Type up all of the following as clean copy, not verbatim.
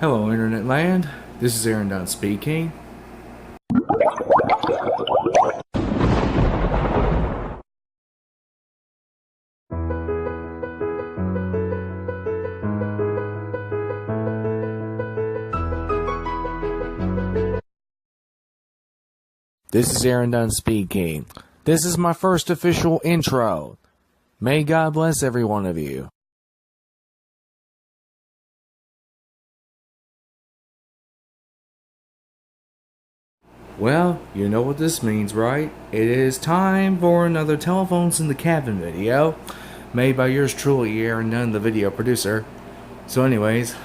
Hello Internet Land, this is Aaron Dunn speaking. This is Aaron Dunn speaking. This is my first official intro. May God bless every one of you. Well, you know what this means, right? It is time for another Telephones in the Cabin video, made by yours truly, Aaron Dunn, the video producer. So anyways,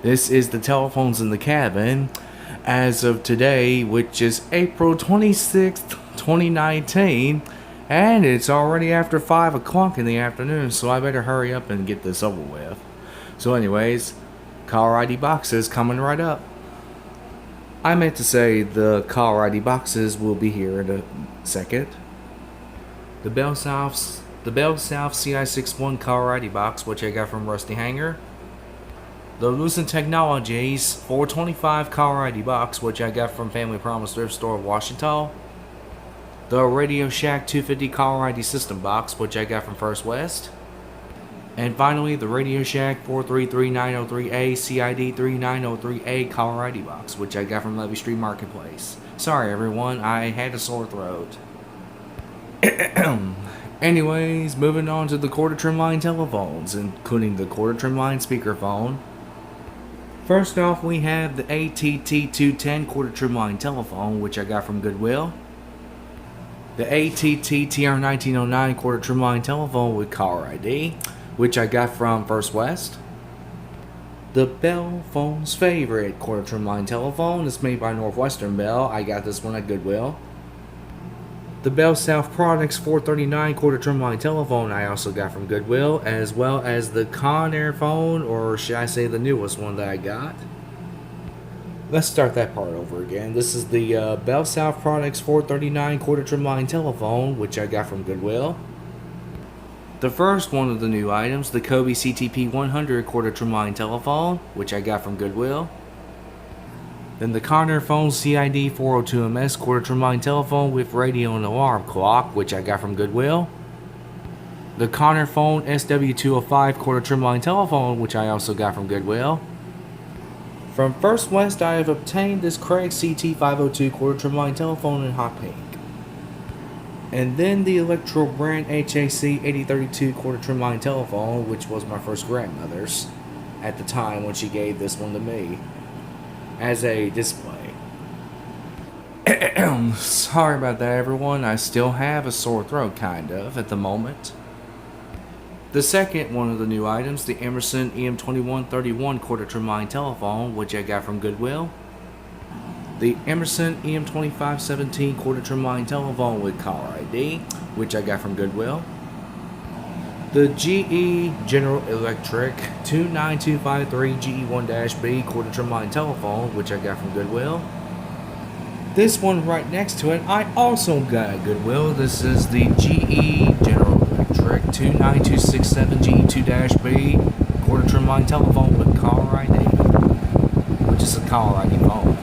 this is the Telephones in the Cabin, as of today, which is April 26th, 2019, and it's already after 5 o'clock in the afternoon, so I better hurry up and get this over with. So anyways, caller ID boxes coming right up. I meant to say the caller ID boxes will be here in a second. The Bell South CI61 caller ID box, which I got from Rusty Hanger. The Lucent Technologies 425 caller ID box, which I got from Family Promise Thrift Store of Washington. The Radio Shack 250 caller ID system box, which I got from First West. And finally, the Radio Shack 433903A CID 3903A caller ID box, which I got from Levy Street Marketplace. Sorry everyone, I had a sore throat. Anyways, moving on to the quarter trim line telephones, including the quarter trim line speakerphone. First off, we have the ATT210 quarter trim line telephone, which I got from Goodwill. The ATT TR1909 quarter trim line telephone with caller ID, which I got from First West. The Bell Phone's favorite quarter trim line telephone is made by Northwestern Bell. I got this one at Goodwill. The Bell South Products 439 quarter trim line telephone I also got from Goodwill, as well as the Conair phone, or should I say the newest one that I got. Let's start that part over again. This is the Bell South Products 439 quarter trim line telephone, which I got from Goodwill. The first one of the new items, the Kobe CTP 100 quarter trim line telephone, which I got from Goodwill. Then the Conair phone CID 402MS quarter trim line telephone with radio and alarm clock, which I got from Goodwill. The Conair phone SW205 quarter trim line telephone, which I also got from Goodwill. From First West, I have obtained this Craig CT502 quarter trim line telephone in hot pink. And then the Electro brand HAC 8032 quarter trim line telephone, which was my first grandmother's at the time when she gave this one to me as a display. Sorry about that everyone, I still have a sore throat kind of at the moment. The second one of the new items, the Emerson EM2131 quarter trim line telephone, which I got from Goodwill. The Emerson EM2517 quarter trim line telephone with caller ID, which I got from Goodwill. The GE General Electric 29253 GE1-B quarter trim line telephone, which I got from Goodwill. This one right next to it, I also got at Goodwill. This is the GE General Electric 29267 GE2-B quarter trim line telephone with caller ID, which is a caller ID phone.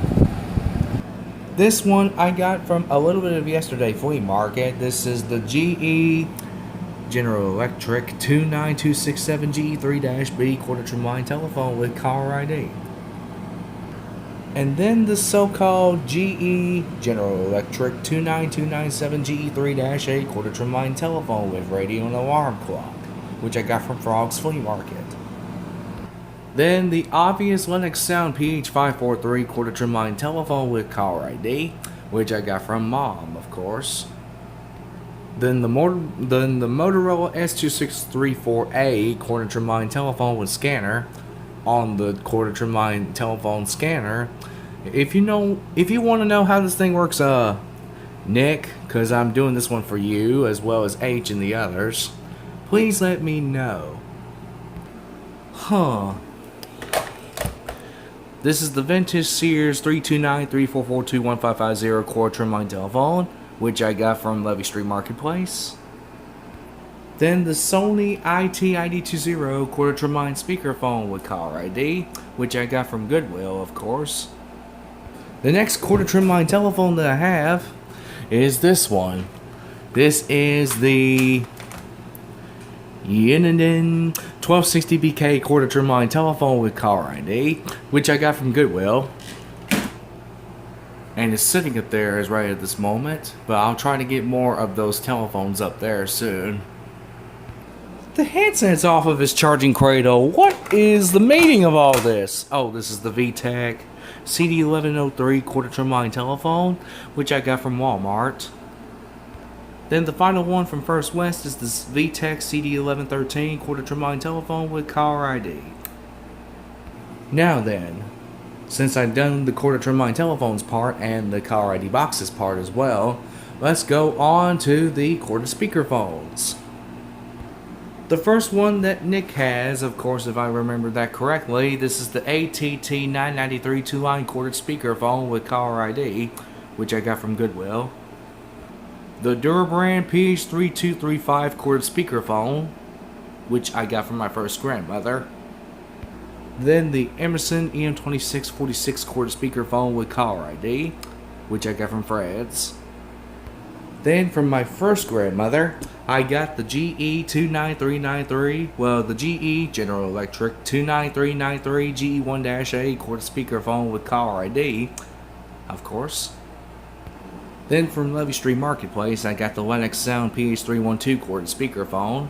This one I got from a little bit of yesterday flea market. This is the GE General Electric 29267 GE3-B quarter trim line telephone with caller ID. And then the so-called GE General Electric 29297 GE3-A quarter trim line telephone with radio and alarm clock, which I got from Frog's Flea Market. Then the obvious Lennox Sound PH543 quarter trim line telephone with caller ID, which I got from Mom, of course. Then the Motorola S2634A quarter trim line telephone with scanner on the quarter trim line telephone scanner. If you want to know how this thing works, Nick, because I'm doing this one for you as well as H and the others, please let me know. This is the vintage Sears 329-344-21550 quarter trim line telephone, which I got from Levy Street Marketplace. Then the Sony IT-ID20 quarter-tremine speakerphone with caller ID, which I got from Goodwill, of course. The next quarter-tremine telephone that I have is this one. This is the Dunn 1260BK quarter-tremine telephone with caller ID, which I got from Goodwill. And it's sitting up there as right at this moment, but I'll try to get more of those telephones up there soon. The handset's off of his charging cradle. What is the meaning of all this? Oh, this is the VTech CD1103 quarter-tremine telephone, which I got from Walmart. Then the final one from First West is this VTech CD1113 quarter-tremine telephone with caller ID. Now then, since I've done the quarter-tremine telephones part and the caller ID boxes part as well, let's go on to the quarter speakerphones. The first one that Nick has, of course, if I remember that correctly, this is the ATT 993 two-line quartered speakerphone with caller ID, which I got from Goodwill. The Durabrand PH3235 quartered speakerphone, which I got from my first grandmother. Then the Emerson EM2646 quartered speakerphone with caller ID, which I got from Fred's. Then from my first grandmother, I got the GE 29393, well, the GE General Electric 29393 GE1-A quarter speakerphone with caller ID, of course. Then from Levy Street Marketplace, I got the Lennox Sound PH312 quarter speakerphone.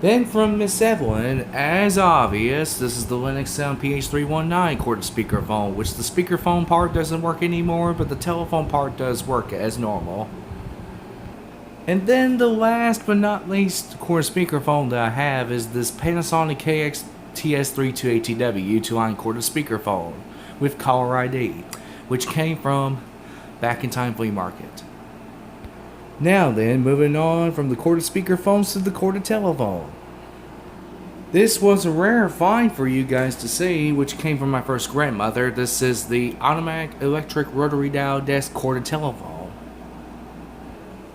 Then from Miss Evelyn, as obvious, this is the Lennox Sound PH319 quarter speakerphone, which the speakerphone part doesn't work anymore, but the telephone part does work as normal. And then the last but not least quarter speakerphone that I have is this Panasonic KX-TS32ATW two-line quarter speakerphone with caller ID, which came from Back in Time Flea Market. Now then, moving on from the quarter speakerphones to the quarter telephone. This was a rare find for you guys to see, which came from my first grandmother. This is the automatic electric rotary dial desk quarter telephone.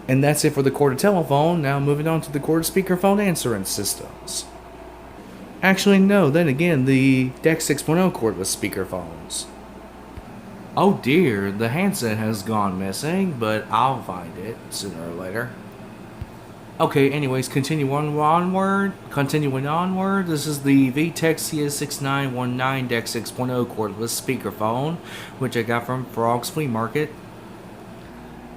And that's it for the quarter telephone. Now moving on to the quarter speakerphone answering systems. Actually, no, then again, the DEX 6.0 cordless speakerphones. Oh dear, the handset has gone missing, but I'll find it sooner or later. Okay, anyways, continuing onward, this is the VTech CS6919 DEX 6.0 cordless speakerphone, which I got from Frog's Flea Market.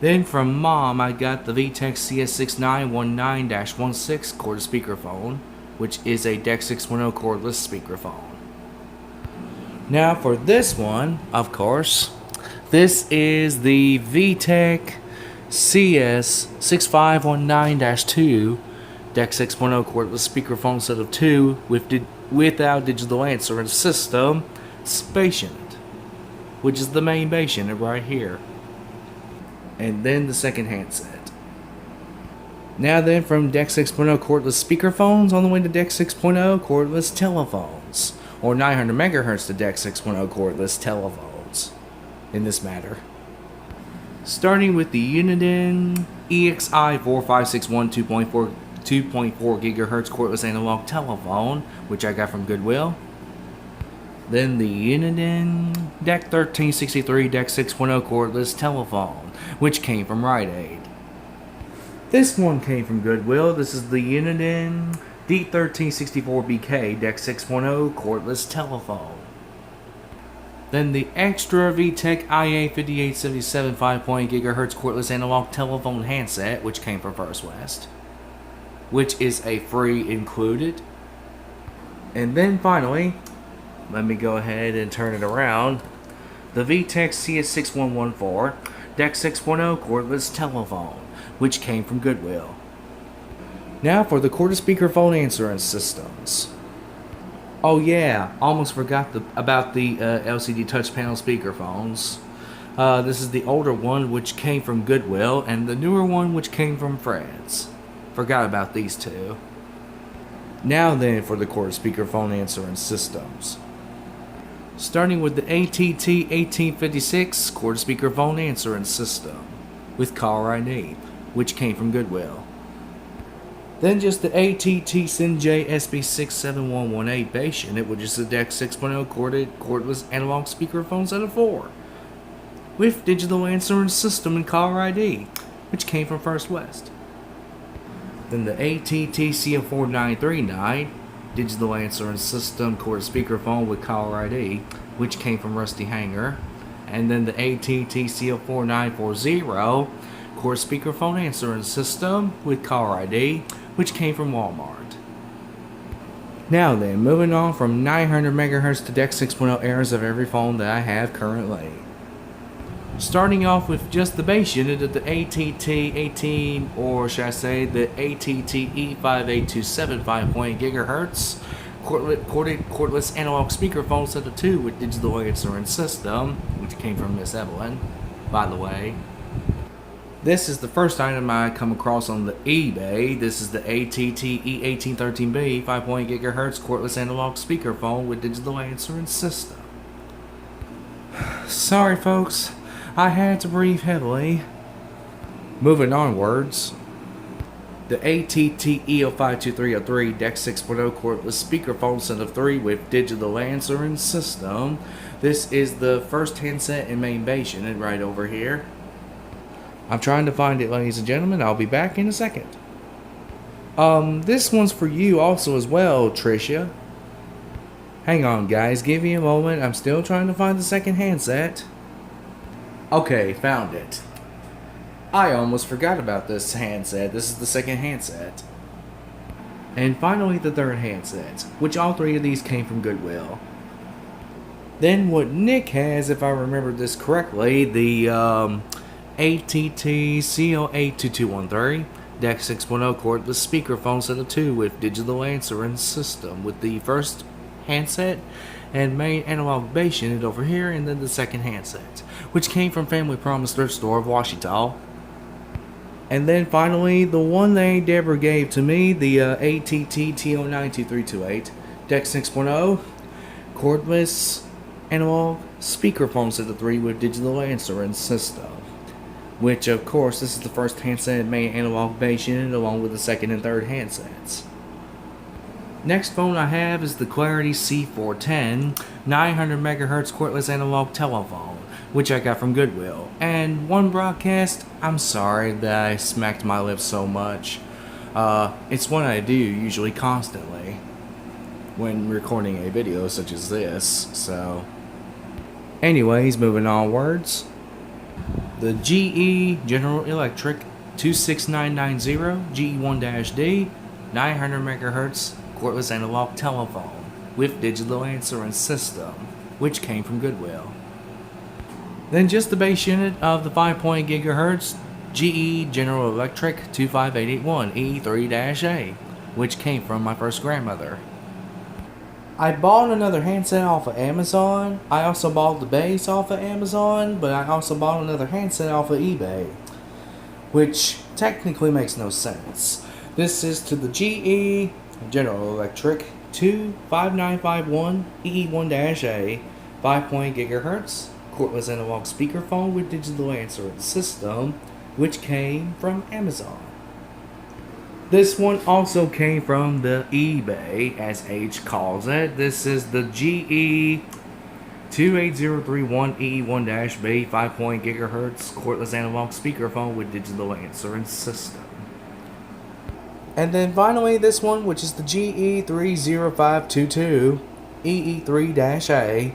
Then from Mom, I got the VTech CS6919-16 quarter speakerphone, which is a DEX 6.0 cordless speakerphone. Now for this one, of course, this is the VTech CS6519-2 DEX 6.0 cordless speakerphone set of 2 without digital answering system, spationed, which is the main base unit right here. And then the second handset. Now then, from DEX 6.0 cordless speakerphones on the way to DEX 6.0 cordless telephones, or 900 megahertz to DEX 6.0 cordless telephones in this matter. Starting with the Uniden EXI 4561 2.4 gigahertz cordless analog telephone, which I got from Goodwill. Then the Uniden DEC 1363 DEX 6.0 cordless telephone, which came from Rite Aid. This one came from Goodwill. This is the Uniden D1364BK DEX 6.0 cordless telephone. Then the extra VTech IA5877 5.8 GHz cordless analog telephone handset, which came from First West, which is a free included. And then finally, let me go ahead and turn it around, the VTech CS6114 DEX 6.0 cordless telephone, which came from Goodwill. Now for the quarter speakerphone answering systems. Oh yeah, almost forgot about the LCD touch panel speakerphones. This is the older one, which came from Goodwill, and the newer one, which came from Fred's. Forgot about these two. Now then for the quarter speakerphone answering systems. Starting with the ATT 1856 quarter speakerphone answering system with caller ID, which came from Goodwill. Then just the ATT SINJ SB67118 bass unit, which is the DEC 6.0 cordless analog speakerphone set of 4, with digital answering system and caller ID, which came from First West. Then the ATT CO4939 digital answering system cordless speakerphone with caller ID, which came from Rusty Hanger. And then the ATT CO4940 cordless speakerphone answering system with caller ID, which came from Walmart. Now then, moving on from 900 MHz to DEC 6.0 eras of every phone that I have currently. Starting off with just the bass unit of the ATT 18, or should I say the ATT E58275 5.8 GHz cordless analog speakerphone set of 2 with digital answering system, which came from Miss Evelyn, by the way. This is the first item I come across on the eBay. This is the ATT E1813B 5.8 GHz cordless analog speakerphone with digital answering system. Sorry folks, I had to breathe heavily. Moving onwards, the ATT E052303 DEC 6.0 cordless speakerphone set of 3 with digital answering system. This is the first handset and main bass unit right over here. I'm trying to find it, ladies and gentlemen. I'll be back in a second. This one's for you also as well, Tricia. Hang on, guys. Give me a moment. I'm still trying to find the second handset. Okay, found it. I almost forgot about this handset. This is the second handset. And finally, the third handset, which all 3 of these came from Goodwill. Then what Nick has, if I remember this correctly, the ATT CO82213 DEC 6.0 cordless speakerphone set of 2 with digital answering system, with the first handset and main analog bass unit over here, and then the second handset, which came from Family Promise Thrift Store of Washita. And then finally, the one that Deborah gave to me, the ATT TO92328 DEC 6.0 cordless analog speakerphone set of 3 with digital answering system. Which, of course, this is the first handset main analog bass unit along with the second and third handsets. Next phone I have is the Clarity C410 900 MHz cordless analog telephone, which I got from Goodwill. And one broadcast, I'm sorry that I smacked my lips so much. It's what I do usually constantly when recording a video such as this, so. Anyways, moving onwards. The GE General Electric 26990 GE1-D 900 MHz cordless analog telephone with digital answering system, which came from Goodwill. Then just the bass unit of the 5.8 GHz GE General Electric 25881 E3-A, which came from my first grandmother. I bought another handset off of Amazon. I also bought the bass off of Amazon, but I also bought another handset off of eBay, which technically makes no sense. This is to the GE General Electric 25951 E1-A 5.8 GHz cordless analog speakerphone with digital answering system, which came from Amazon. This one also came from the eBay, as H calls it. This is the GE 28031 E1-B 5.8 GHz cordless analog speakerphone with digital answering system. And then finally this one, which is the GE 30522 EE3-A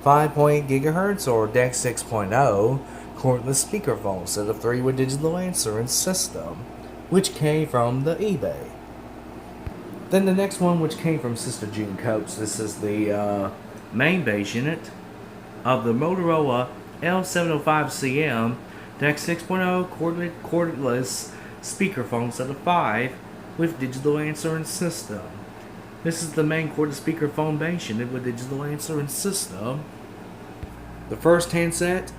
5.8 GHz or DEC 6.0 cordless speakerphone set of 3 with digital answering system, which came from the eBay. Then the next one, which came from Sister June Coates. This is the main bass unit of the Motorola L705CM DEC 6.0 cordless speakerphone set of 5 with digital answering system. This is the main cordless speakerphone bass unit with digital answering system, the first handset,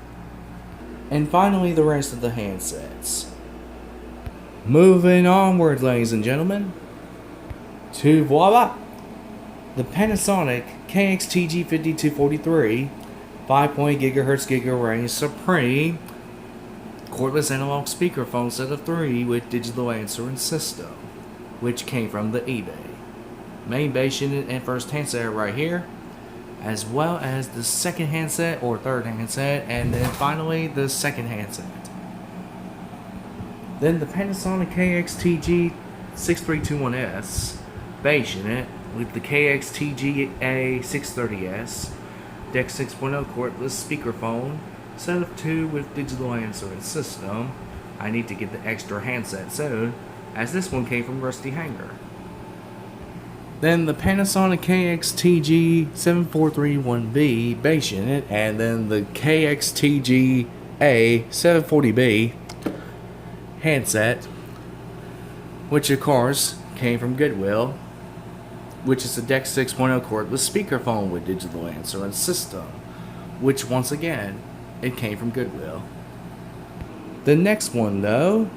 and finally the rest of the handsets. Moving onward, ladies and gentlemen, to voila! The Panasonic KXTG5243 5.8 GHz GigaRange Supreme cordless analog speakerphone set of 3 with digital answering system. which came from the eBay. Main base unit and first handset right here, as well as the second handset or third handset, and then finally the second handset. Then the Panasonic KXTG 6321S base unit with the KXTG A630S, DEC 6.0 cordless speakerphone, set of 2 with digital answering system. I need to get the extra handset soon, as this one came from Rusty Hanger. Then the Panasonic KXTG 7431B base unit, and then the KXTG A740B handset, which of course came from Goodwill, which is a DEC 6.0 cordless speakerphone with digital answering system, which once again, it came from Goodwill. The next one though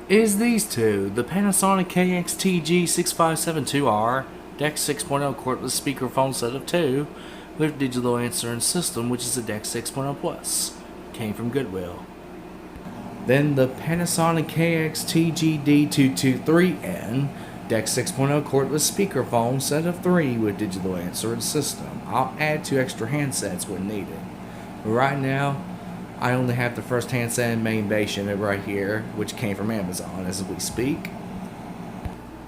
is these two, the Panasonic KXTG 6572R DEC 6.0 cordless speakerphone set of 2 with digital answering system, which is a DEC 6.0 Plus, came from Goodwill. Then the Panasonic KXTG D223N DEC 6.0 cordless speakerphone set of 3 with digital answering system. I'll add 2 extra handsets when needed. But right now, I only have the first handset and main base unit right here, which came from Amazon as we speak.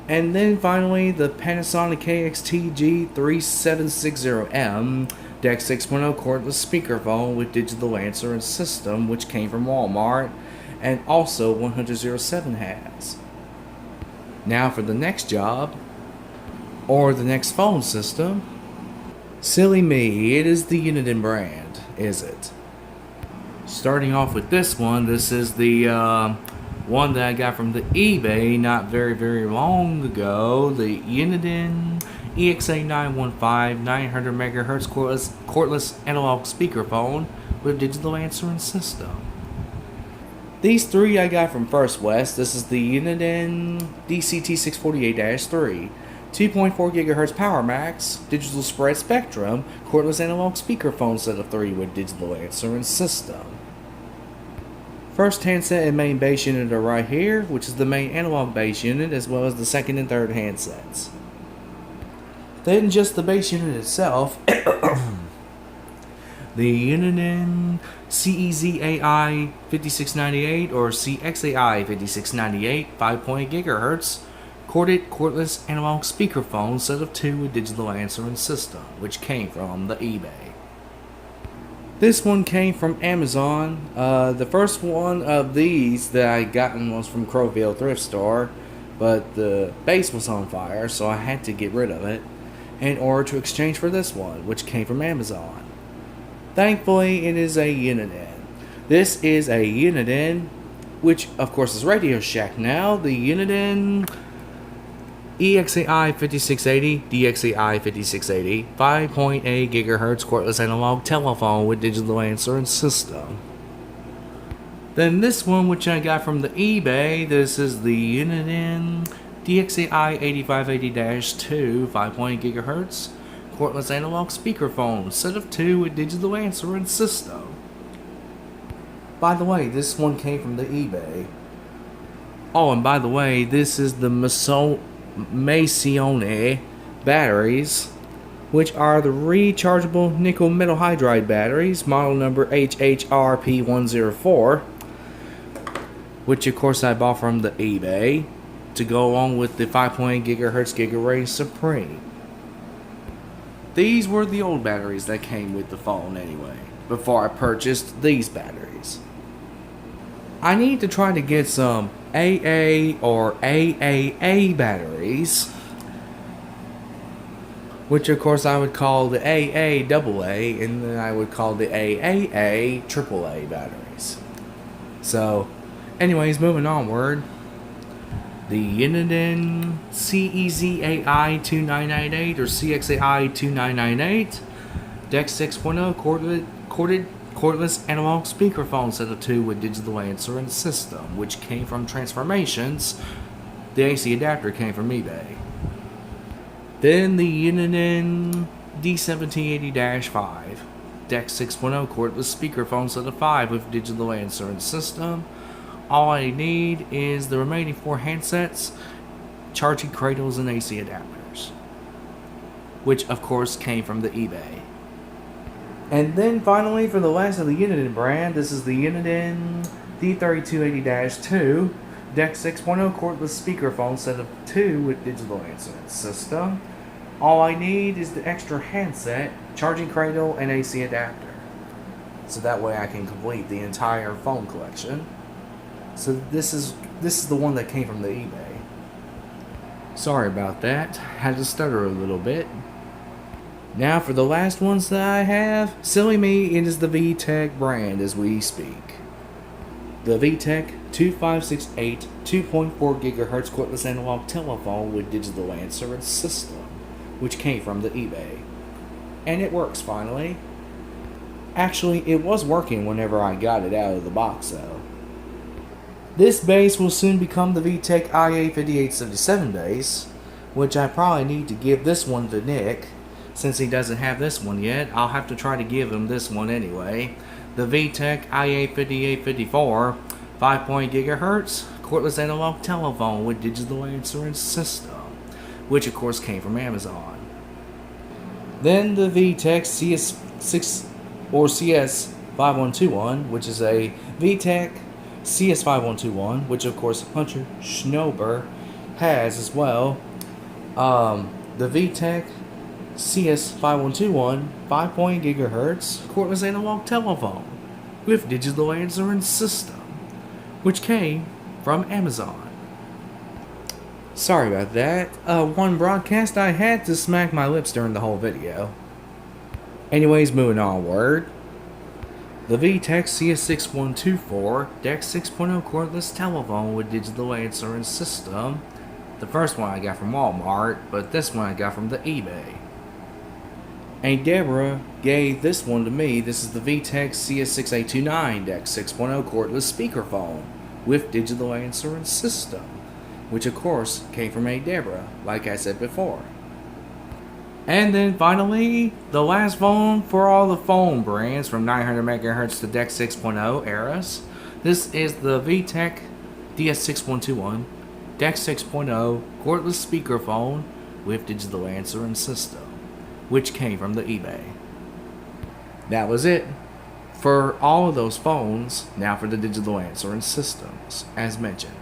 And then finally, the Panasonic KXTG 3760M DEC 6.0 cordless speakerphone with digital answering system, which came from Walmart, and also 10007 has. Now for the next job, or the next phone system. Silly me, it is the Uniden brand, is it? Starting off with this one, this is the one that I got from the eBay not very long ago. The Uniden EXA915 900 MHz cordless analog speakerphone with digital answering system. These 3 I got from First West. This is the Uniden DCT648-3. 2.4 GHz Power Max, digital spread spectrum, cordless analog speakerphone set of 3 with digital answering system. First handset and main base unit are right here, which is the main analog base unit, as well as the second and third handsets. Then just the base unit itself, the Uniden CEZAI 5698 or CXAI 5698 5.8 GHz cordless analog speakerphone set of 2 with digital answering system, which came from the eBay. This one came from Amazon. The first one of these that I gotten was from Crowville Thrift Store, but the base was on fire, so I had to get rid of it in order to exchange for this one, which came from Amazon. Thankfully, it is a Uniden. This is a Uniden, which of course is Radio Shack now. The Uniden EXAI 5680, DXAI 5680, 5.8 GHz cordless analog telephone with digital answering system. Then this one, which I got from the eBay, this is the Uniden DXAI 8580-2, 5.8 GHz cordless analog speakerphone set of 2 with digital answering system. By the way, this one came from the eBay. Oh, and by the way, this is the Macione batteries, which are the rechargeable nickel metal hydride batteries, model number HHRP104, which of course I bought from the eBay to go along with the 5.8 GHz GigaRay Supreme. These were the old batteries that came with the phone anyway, before I purchased these batteries. I need to try to get some AA or AAA batteries, which of course I would call the AA AA, and then I would call the AAA AAA batteries. So, anyways, moving onward. The Uniden CEZAI 2998 or CXAI 2998 DEC 6.0 cordless analog speakerphone set of 2 with digital answering system, which came from Transformations. The AC adapter came from eBay. Then the Uniden D1780-5 DEC 6.0 cordless speakerphone set of 5 with digital answering system. All I need is the remaining 4 handsets charging cradles and AC adapters, which of course came from the eBay. And then finally, for the last of the Uniden brand, this is the Uniden D3280-2 DEC 6.0 cordless speakerphone set of 2 with digital answering system. All I need is the extra handset, charging cradle, and AC adapter. So that way I can complete the entire phone collection. So this is the one that came from the eBay. Sorry about that. Had to stutter a little bit. Now for the last ones that I have, silly me, it is the VTech brand as we speak. The VTech 2568 2.4 GHz cordless analog telephone with digital answering system, which came from the eBay. And it works finally. Actually, it was working whenever I got it out of the box though. This base will soon become the VTech IA5877 base, which I probably need to give this one to Nick. Since he doesn't have this one yet, I'll have to try to give him this one anyway. The VTech IA5854 5.0 GHz cordless analog telephone with digital answering system, which of course came from Amazon. Then the VTech CS6 or CS5121, which is a VTech CS5121, which of course Hunter Schnober has as well. The VTech CS5121 5.0 GHz cordless analog telephone with digital answering system, which came from Amazon. Sorry about that. One broadcast I had to smack my lips during the whole video. Anyways, moving onward. The VTech CS6124 DEC 6.0 cordless telephone with digital answering system. The first one I got from Walmart, but this one I got from the eBay. And Deborah gave this one to me. This is the VTech CS6829 DEC 6.0 cordless speakerphone with digital answering system, which of course came from Deborah, like I said before. And then finally, the last phone for all the phone brands from 900 MHz to DEC 6.0 eras. This is the VTech DS6121 DEC 6.0 cordless speakerphone with digital answering system, which came from the eBay. That was it for all of those phones. Now for the digital answering systems, as mentioned.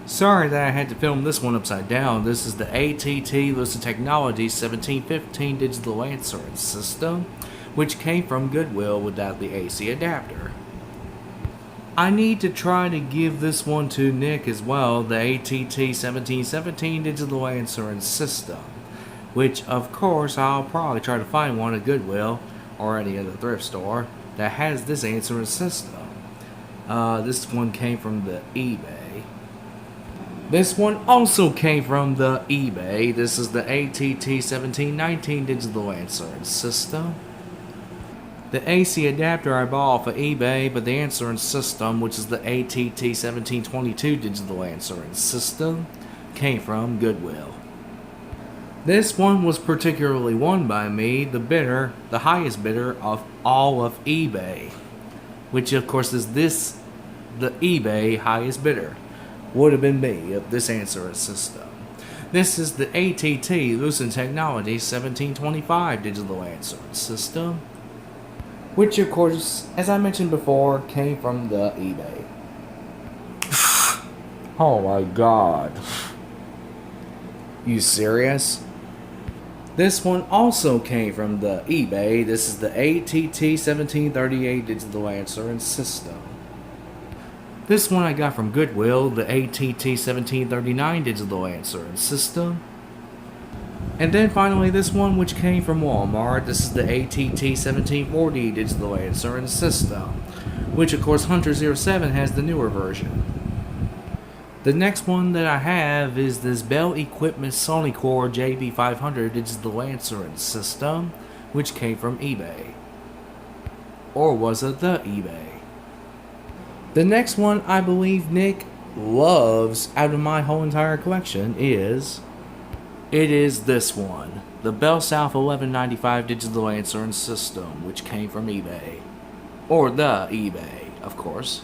Sorry that I had to film this one upside down. This is the ATT Lucid Technology 1715 digital answering system, which came from Goodwill without the AC adapter. I need to try to give this one to Nick as well, the ATT 1717 digital answering system, which of course I'll probably try to find one at Goodwill or any other thrift store that has this answering system. This one came from the eBay. This one also came from the eBay. This is the ATT 1719 digital answering system. The AC adapter I bought off of eBay, but the answering system, which is the ATT 1722 digital answering system, came from Goodwill. This one was particularly won by me, the highest bidder of all of eBay, which of course is the eBay highest bidder, would have been me of this answering system. This is the ATT Lucid Technology 1725 digital answering system, which of course, as I mentioned before, came from the eBay. Oh my god. You serious? This one also came from the eBay. This is the ATT 1738 digital answering system. This one I got from Goodwill, the ATT 1739 digital answering system. And then finally this one, which came from Walmart. This is the ATT 1740 digital answering system, which of course Hunter 07 has the newer version. The next one that I have is this Bell Equipment Sonicore JB500 digital answering system, which came from eBay. Or was it the eBay? The next one I believe Nick loves out of my whole entire collection is this one, the Bell South 1195 digital answering system, which came from eBay. Or the eBay, of course.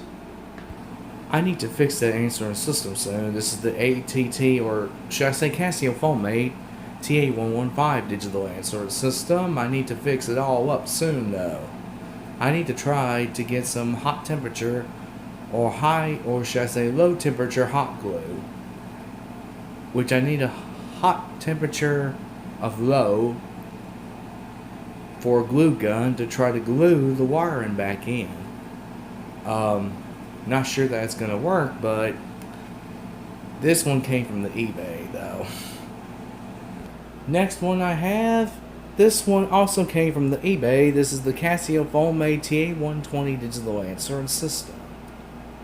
I need to fix that answering system soon. This is the ATT, or should I say Casio phone-made TA115 digital answering system. I need to fix it all up soon though. I need to try to get some hot temperature or high, or should I say low temperature hot glue. Which I need a hot temperature of low for a glue gun to try to glue the wiring back in. Not sure that's gonna work, but this one came from the eBay though. Next one I have, this one also came from the eBay. This is the Casio phone-made TA120 digital answering system.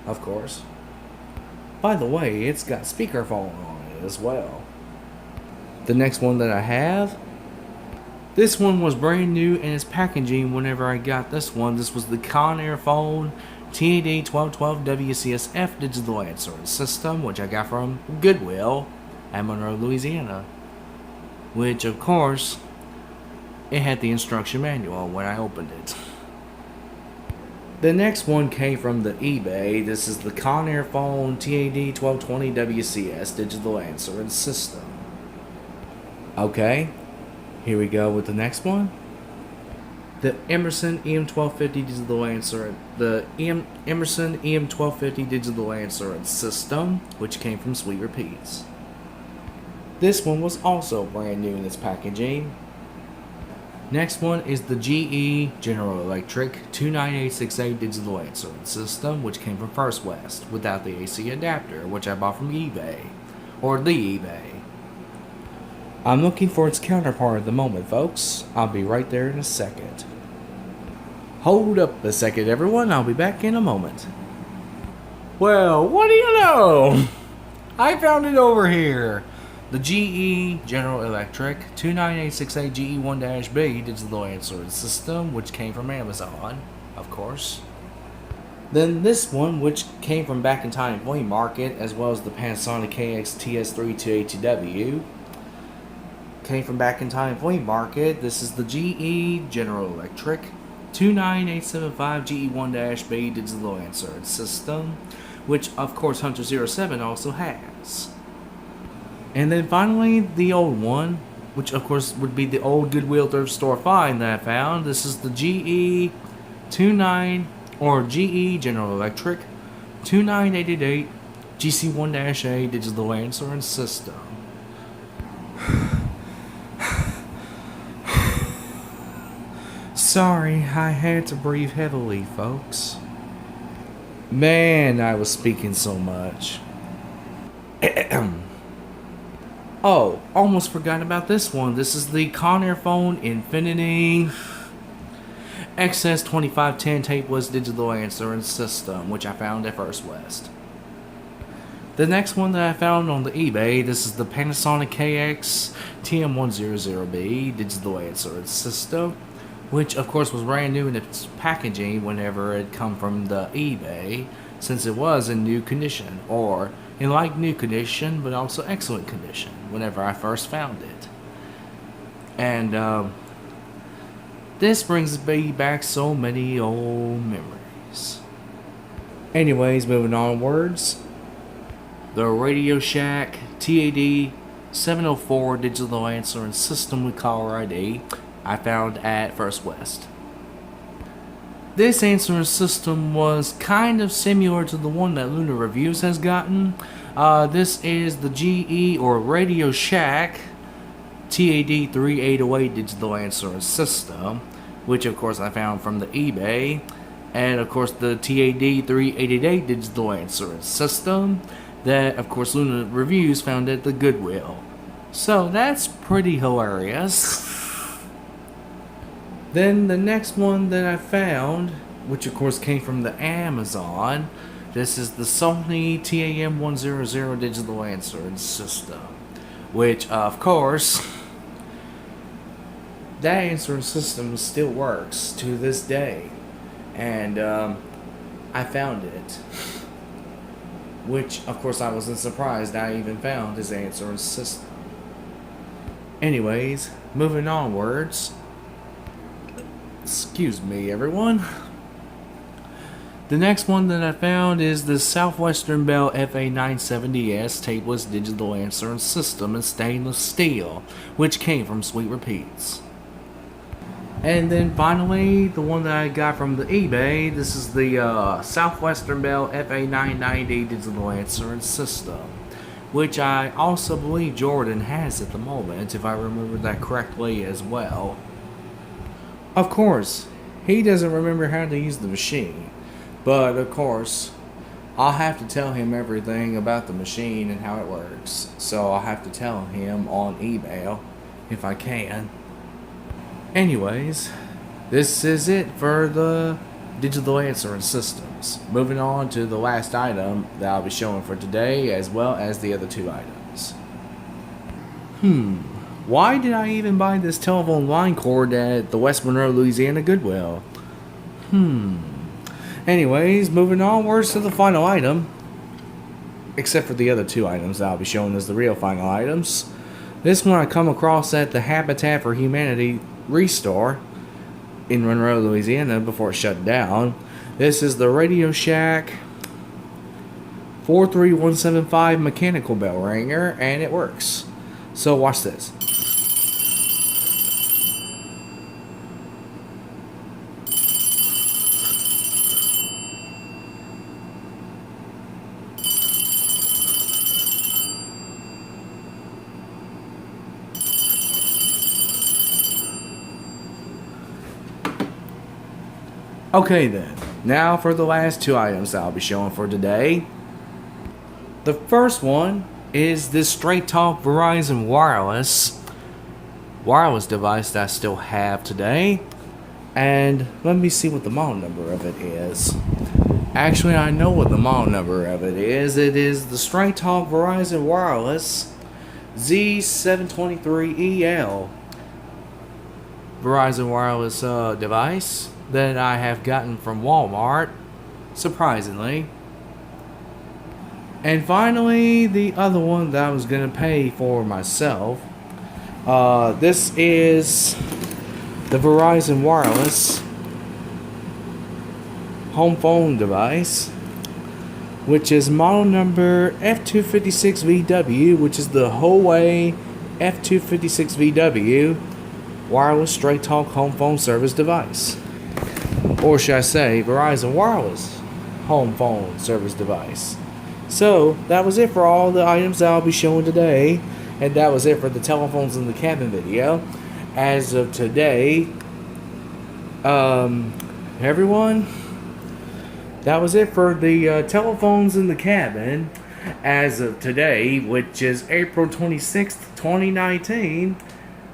Of course. By the way, it's got speakerphone on it as well. The next one that I have, this one was brand new in its packaging whenever I got this one. This was the Conair phone TAD1212 WCSF digital answering system, which I got from Goodwill at Monroe, Louisiana. Which, of course, it had the instruction manual when I opened it. The next one came from the eBay. This is the Conair phone TAD1220 WCS digital answering system. Okay, here we go with the next one. The Emerson EM1250 digital answer, the Emerson EM1250 digital answering system, which came from Sweet Repeats. This one was also brand new in its packaging. Next one is the GE General Electric 29868 digital answering system, which came from First West without the AC adapter, which I bought from eBay, or the eBay. I'm looking for its counterpart at the moment, folks. I'll be right there in a second. Hold up a second, everyone. I'll be back in a moment. Well, what do you know? I found it over here. The GE General Electric 29868 GE1-B digital answering system, which came from Amazon, of course. Then this one, which came from Back in Time Flea Market, as well as the Panasonic KX-TS3280W, came from Back in Time Flea Market. This is the GE General Electric 29875 GE1-B digital answering system, which of course Hunter 07 also has. And then finally, the old one, which of course would be the old Goodwill thrift store find that I found. This is the GE GE General Electric 29888 GC1-A digital answering system. Sorry, I had to breathe heavily, folks. Man, I was speaking so much. Oh, almost forgot about this one. This is the Conair phone Infinity XS2510 tapeless digital answering system, which I found at First West. The next one that I found on the eBay, this is the Panasonic KX TM100B digital answering system, which of course was brand new in its packaging whenever it come from the eBay, since it was in new condition, or in like new condition but also excellent condition whenever I first found it. And this brings me back so many old memories. Anyways, moving onwards, the Radio Shack TAD 704 digital answering system with caller ID I found at First West. This answering system was kind of similar to the one that Luna Reviews has gotten. This is the GE or Radio Shack TAD 3808 digital answering system, which of course I found from the eBay, and of course the TAD 3888 digital answering system that of course Luna Reviews found at the Goodwill. So that's pretty hilarious. Then the next one that I found, which of course came from the Amazon, this is the Sony TAM100 digital answering system, which of course that answering system still works to this day, and I found it, which of course I wasn't surprised I even found this answering system. Anyways, moving onwards. Excuse me, everyone. The next one that I found is the Southwestern Bell FA970S tapeless digital answering system in stainless steel, which came from Sweet Repeats. And then finally, the one that I got from the eBay, this is the Southwestern Bell FA990 digital answering system, which I also believe Jordan has at the moment, if I remember that correctly as well. Of course, he doesn't remember how to use the machine, but of course, I'll have to tell him everything about the machine and how it works, so I'll have to tell him on email if I can. Anyways, this is it for the digital answering systems. Moving on to the last item that I'll be showing for today, as well as the other two items. Why did I even buy this telephone line cord at the West Monroe, Louisiana Goodwill? Anyways, moving onwards to the final item. Except for the other two items that I'll be showing as the real final items. This one I come across at the Habitat for Humanity Restore in Monroe, Louisiana before it shut down. This is the Radio Shack 43175 mechanical bell ringer, and it works. So watch this. Okay then, now for the last two items that I'll be showing for today. The first one is this Straight Talk Verizon wireless device that I still have today. And let me see what the model number of it is. Actually, I know what the model number of it is. It is the Straight Talk Verizon Wireless Z723EL Verizon wireless device that I have gotten from Walmart, surprisingly. And finally, the other one that I was going to pay for myself. This is the Verizon Wireless home phone device, which is model number F256VW, which is the Huawei F256VW wireless straight talk home phone service device. Or should I say, Verizon Wireless home phone service device. So, that was it for all the items that I'll be showing today. And that was it for the telephones in the cabin video. As of today, everyone, that was it for the telephones in the cabin. As of today, which is April 26th, 2019.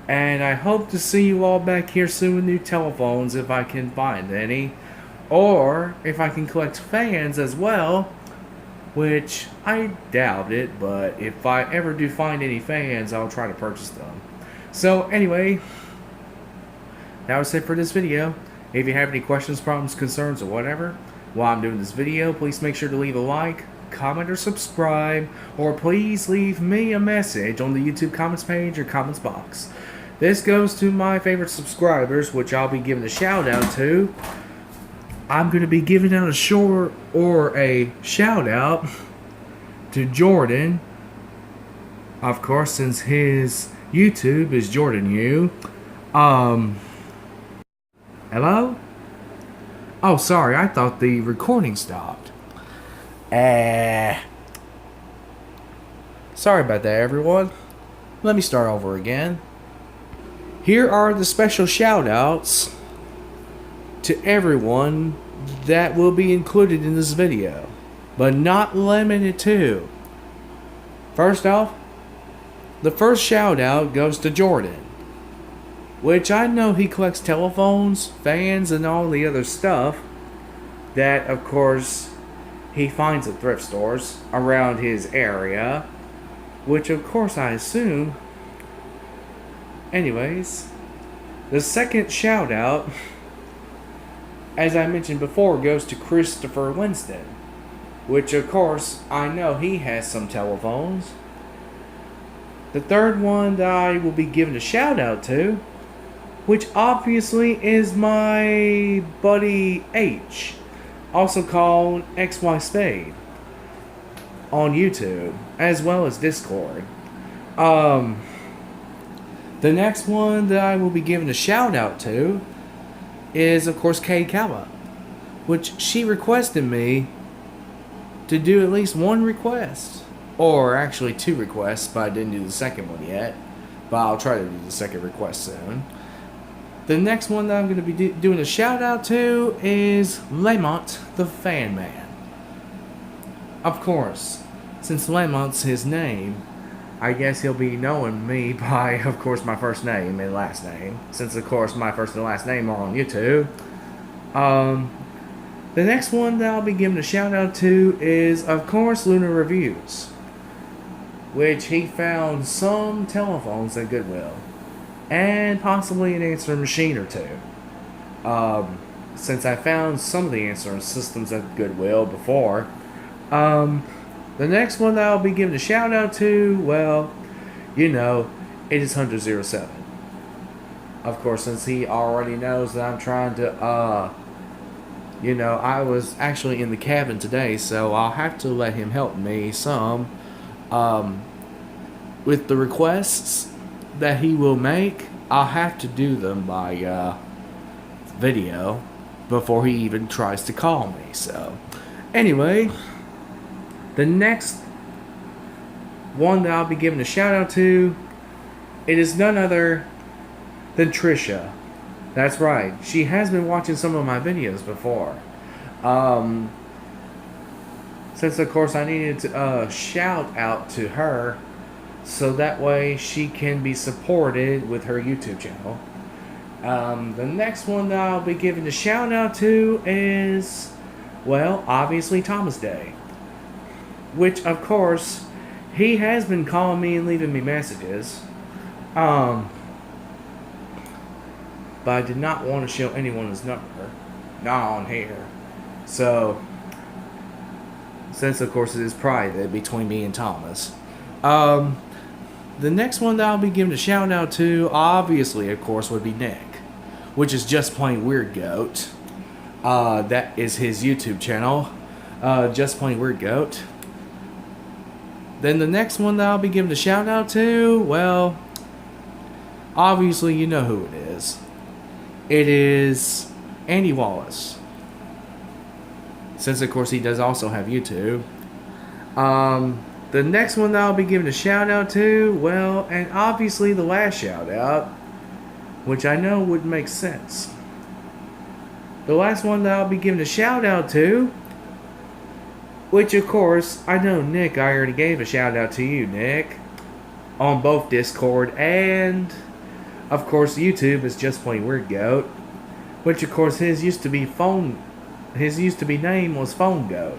And I hope to see you all back here soon with new telephones if I can find any. Or if I can collect fans as well. Which I doubt it, but if I ever do find any fans, I'll try to purchase them. So anyway, that was it for this video. If you have any questions, problems, concerns, or whatever while I'm doing this video, please make sure to leave a like, comment, or subscribe. Or please leave me a message on the YouTube comments page or comments box. This goes to my favorite subscribers, which I'll be giving a shout out to. I'm going to be giving out a shout out to Jordan. Of course, since his YouTube is Jordan U. Hello? Oh, sorry, I thought the recording stopped. Sorry about that, everyone. Let me start over again. Here are the special shout-outs to everyone that will be included in this video, but not limited to. First off, the first shout-out goes to Jordan, which I know he collects telephones, fans, and all the other stuff that, of course, he finds at thrift stores around his area, which of course I assume. Anyways, the second shout out, as I mentioned before, goes to Christopher Winston, which of course I know he has some telephones. The third one that I will be giving a shout out to, which obviously is my buddy H, also called XY Spade, on YouTube, as well as Discord. The next one that I will be giving a shout out to is, of course, Kay Kaba, which she requested me to do at least one request. Or actually 2 requests, but I didn't do the second one yet. But I'll try to do the second request soon. The next one that I'm going to be doing a shout out to is Lamont the Fan Man. Of course, since Lamont's his name, I guess he'll be knowing me by, of course, my first name and last name. Since, of course, my first and last name are on YouTube. The next one that I'll be giving a shout out to is, of course, Lunar Reviews, which he found some telephones at Goodwill, and possibly an answering machine or 2. Since I found some of the answering systems at Goodwill before. The next one that I'll be giving a shout out to, well, you know, it is Hunter07. Of course, since he already knows that I'm trying to, I was actually in the cabin today, so I'll have to let him help me some. With the requests that he will make, I'll have to do them by video before he even tries to call me. So, anyway, the next one that I'll be giving a shout out to, it is none other than Trisha. That's right, she has been watching some of my videos before. Since of course I needed to shout out to her, so that way she can be supported with her YouTube channel. The next one that I'll be giving a shout out to is, well, obviously Thomas Day. Which, of course, he has been calling me and leaving me messages. But I did not want to show anyone his number. Not on here. So, since of course it is private between me and Thomas. The next one that I'll be giving a shout out to, obviously, of course, would be Nick, which is Just Plain Weird Goat. That is his YouTube channel, Just Plain Weird Goat. Then the next one that I'll be giving a shout out to, well, obviously you know who it is. It is Andy Wallace. Since of course he does also have YouTube. The next one that I'll be giving a shout out to, well, and obviously the last shout out, which I know would make sense. The last one that I'll be giving a shout out to, which of course, I know Nick, I already gave a shout out to you, Nick, on both Discord and, of course, YouTube is Just Plain Weird Goat, which of course his used to be name was Phone Goat.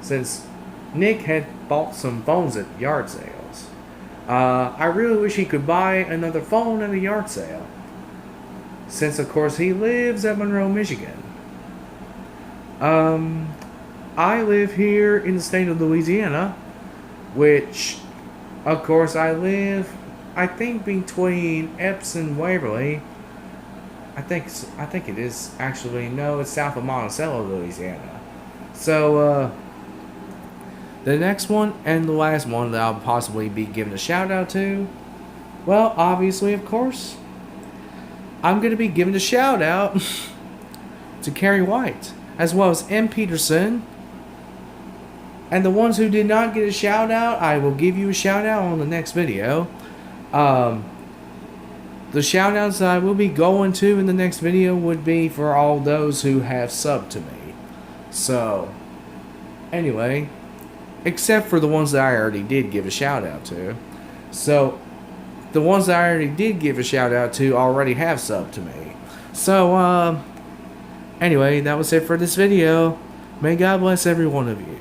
Since Nick had bought some phones at yard sales. I really wish he could buy another phone at a yard sale. Since of course he lives at Monroe, Michigan. I live here in the state of Louisiana, which of course I think between Epps and Waverly. I think it is actually, no, it's south of Monticello, Louisiana. So, the next one and the last one that I'll possibly be giving a shout out to, well, obviously, of course, I'm going to be giving a shout out to Carrie White, as well as M. Peterson. And the ones who did not get a shout out, I will give you a shout out on the next video. The shout outs that I will be going to in the next video would be for all those who have subbed to me. So, anyway, except for the ones that I already did give a shout out to. So, the ones that I already did give a shout out to already have subbed to me. So, anyway, that was it for this video. May God bless every one of you.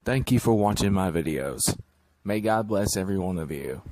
Thank you for watching my videos. May God bless every one of you.